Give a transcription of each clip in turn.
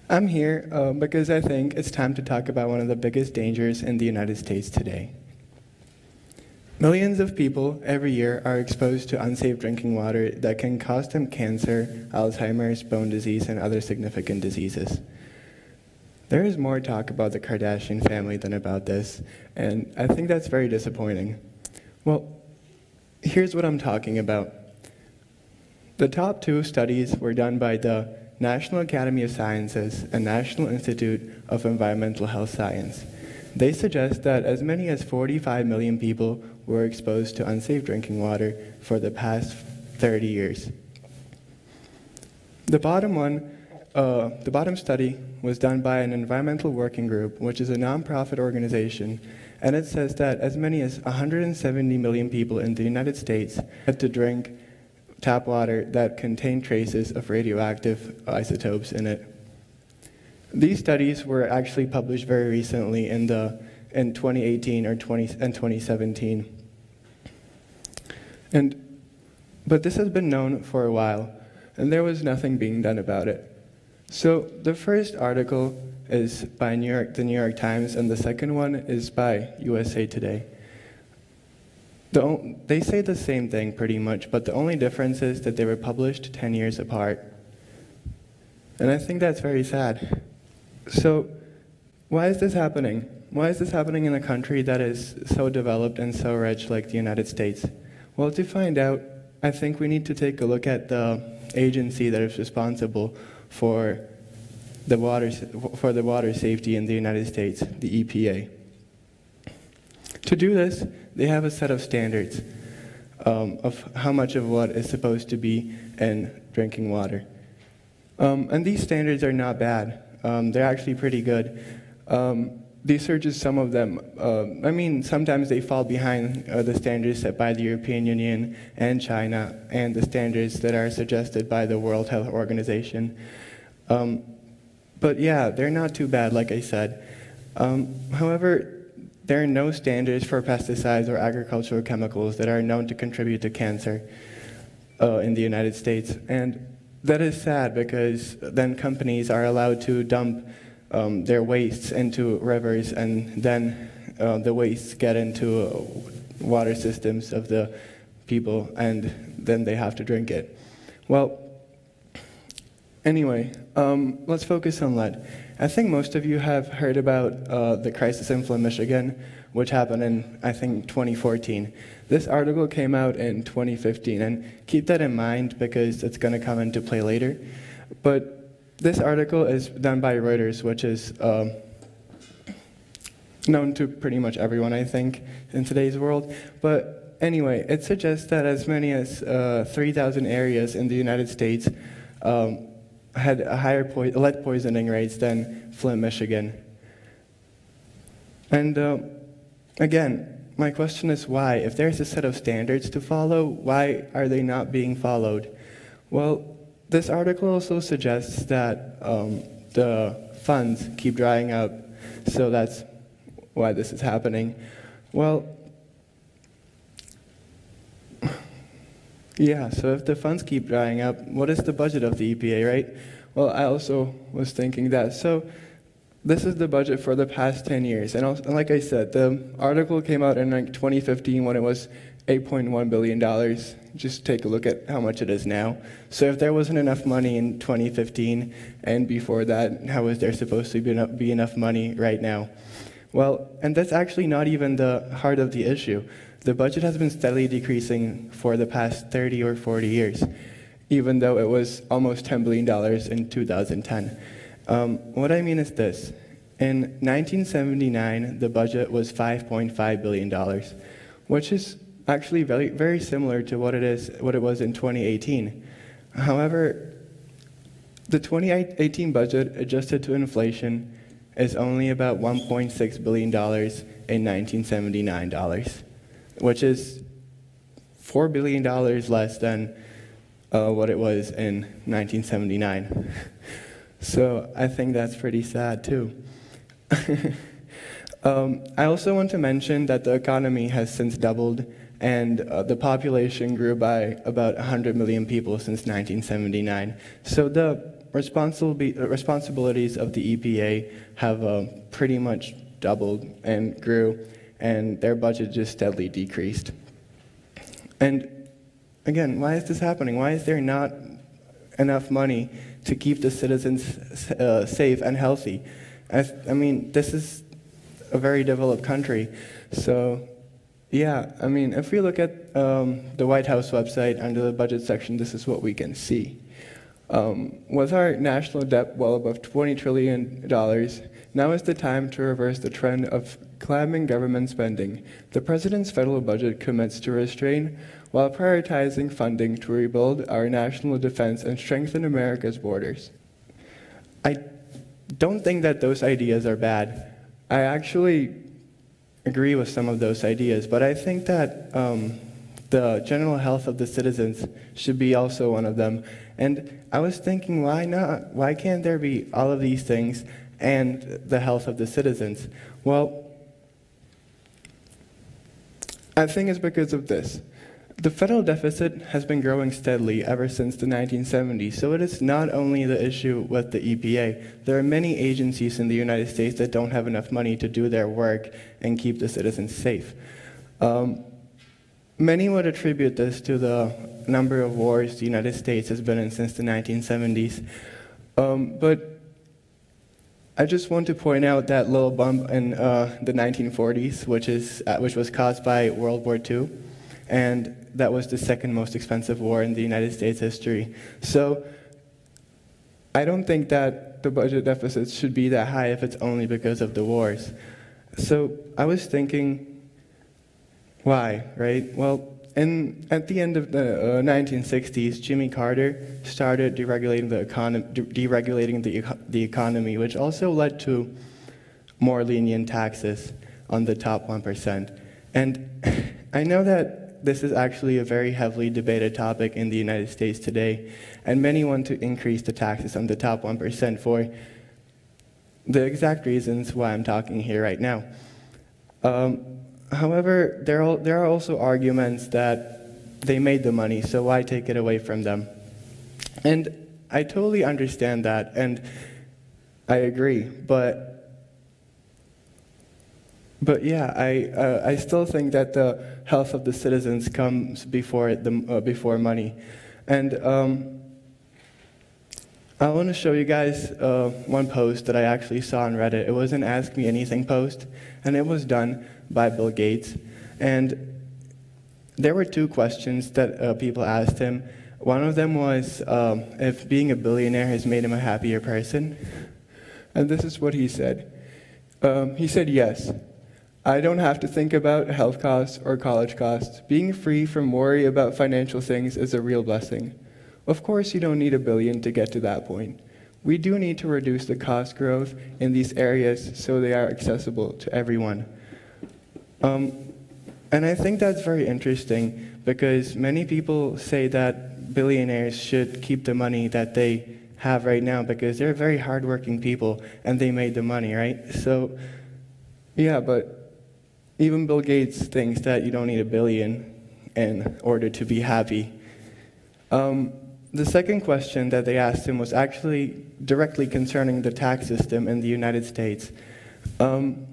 I'm here because I think it's time to talk about one of the biggest dangers in the United States today. Millions of people every year are exposed to unsafe drinking water that can cause them cancer, Alzheimer's, bone disease, and other significant diseases. There is more talk about the Kardashian family than about this, and I think that's very disappointing. Well, here's what I'm talking about. The top two studies were done by the National Academy of Sciences and National Institute of Environmental Health Science. They suggest that as many as 45 million people were exposed to unsafe drinking water for the past 30 years. The bottom study was done by an environmental working group, which is a nonprofit organization, and it says that as many as 170 million people in the United States had to drink tap water that contained traces of radioactive isotopes in it. These studies were actually published very recently in 2018 and 2017. But this has been known for a while, and there was nothing being done about it. So the first article is by the New York Times, and the second one is by USA Today. They say the same thing pretty much, but the only difference is that they were published 10 years apart. And I think that's very sad. So why is this happening? Why is this happening in a country that is so developed and so rich like the United States? Well, to find out, I think we need to take a look at the agency that is responsible for the water safety in the United States, the EPA. To do this, they have a set of standards of how much of what is supposed to be in drinking water. And these standards are not bad. They're actually pretty good. These are just some of them. Sometimes they fall behind the standards set by the European Union and China and the standards that are suggested by the World Health Organization. But yeah, they're not too bad, like I said. However, there are no standards for pesticides or agricultural chemicals that are known to contribute to cancer in the United States. And that is sad because then companies are allowed to dump their wastes into rivers, and then the wastes get into water systems of the people, and then they have to drink it. Well, anyway, let's focus on lead. I think most of you have heard about the crisis in Flint, Michigan, which happened in, I think, 2014. This article came out in 2015, and keep that in mind because it's going to come into play later. But this article is done by Reuters, which is known to pretty much everyone, I think, in today's world. But anyway, it suggests that as many as 3,000 areas in the United States had a higher lead poisoning rates than Flint, Michigan. And again, my question is why? If there's a set of standards to follow, why are they not being followed? Well, this article also suggests that the funds keep drying up, so that's why this is happening. Well, yeah, so if the funds keep drying up, what is the budget of the EPA, right? Well, I also was thinking that. So this is the budget for the past 10 years. And like I said, the article came out in like 2015 when it was $8.1 billion. Just take a look at how much it is now. So if there wasn't enough money in 2015 and before that, how is there supposed to be enough money right now? Well, and that's actually not even the heart of the issue. The budget has been steadily decreasing for the past 30 or 40 years, even though it was almost $10 billion in 2010. What I mean is this. In 1979, the budget was $5.5 billion, which is actually very, very similar to what it was in 2018. However, the 2018 budget, adjusted to inflation, is only about $1.6 billion in 1979 dollars, which is $4 billion less than what it was in 1979. So I think that's pretty sad too. I also want to mention that the economy has since doubled, and the population grew by about 100 million people since 1979. So the responsibilities of the EPA have pretty much doubled and grew, and their budget just steadily decreased. And again, why is this happening? Why is there not enough money to keep the citizens safe and healthy? I mean, this is a very developed country. So, yeah, I mean, if we look at the White House website under the budget section, this is what we can see. With our national debt well above $20 trillion, now is the time to reverse the trend of climbing government spending. The President's federal budget commits to restrain while prioritizing funding to rebuild our national defense and strengthen America's borders. I don't think that those ideas are bad. I actually agree with some of those ideas, but I think that the general health of the citizens should be also one of them. And I was thinking, why not? Why can't there be all of these things and the health of the citizens? Well, I think it's because of this. The federal deficit has been growing steadily ever since the 1970s, so it is not only the issue with the EPA. There are many agencies in the United States that don't have enough money to do their work and keep the citizens safe. Many would attribute this to the number of wars the United States has been in since the 1970s. But I just want to point out that little bump in the 1940s, which was caused by World War II, and that was the second most expensive war in the United States history. So I don't think that the budget deficits should be that high if it's only because of the wars. So I was thinking, why, right? Well, at the end of the 1960s, Jimmy Carter started deregulating the economy, which also led to more lenient taxes on the top 1%. And I know that this is actually a very heavily debated topic in the United States today, and many want to increase the taxes on the top 1% for the exact reasons why I'm talking here right now. However, there are also arguments that they made the money, so why take it away from them? And I totally understand that, and I agree, but yeah, I still think that the health of the citizens comes before money. And I want to show you guys one post that I actually saw on Reddit. It was an Ask Me Anything post, and it was done by Bill Gates. And there were two questions that people asked him. One of them was if being a billionaire has made him a happier person. And this is what he said. He said, yes. I don't have to think about health costs or college costs. Being free from worry about financial things is a real blessing. Of course, you don't need $1 billion to get to that point. We do need to reduce the cost growth in these areas so they are accessible to everyone. And I think that's very interesting because many people say that billionaires should keep the money that they have right now because they're very hardworking people and they made the money, right? So, yeah, but even Bill Gates thinks that you don't need $1 billion in order to be happy. The second question that they asked him was actually directly concerning the tax system in the United States. And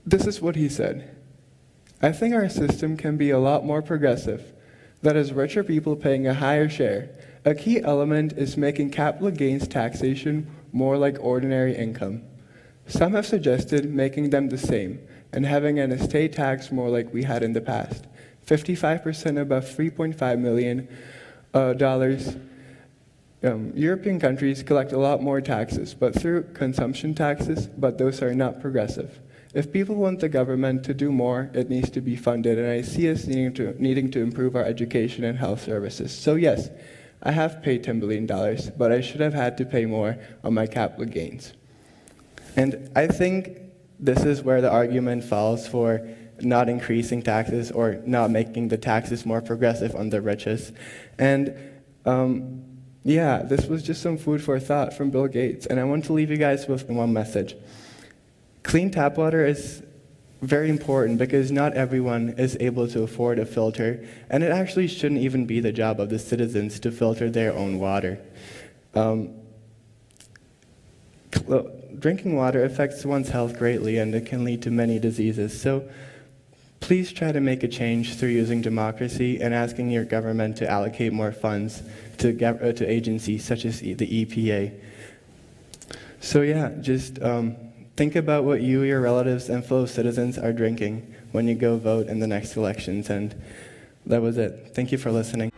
this is what he said. I think our system can be a lot more progressive. That is, richer people paying a higher share. A key element is making capital gains taxation more like ordinary income. Some have suggested making them the same and having an estate tax more like we had in the past. 55% above $3.5 million. European countries collect a lot more taxes, but through consumption taxes, but those are not progressive. If people want the government to do more, it needs to be funded, and I see us needing to improve our education and health services. So yes, I have paid $10 billion, but I should have had to pay more on my capital gains. And I think this is where the argument falls for not increasing taxes or not making the taxes more progressive on the richest. And yeah, this was just some food for thought from Bill Gates, and I want to leave you guys with one message. Clean tap water is very important because not everyone is able to afford a filter, and it actually shouldn't even be the job of the citizens to filter their own water. Drinking water affects one's health greatly, and it can lead to many diseases. So please try to make a change through using democracy and asking your government to allocate more funds to agencies such as the EPA. So yeah, just think about what you, your relatives, and fellow citizens are drinking when you go vote in the next elections. And that was it. Thank you for listening.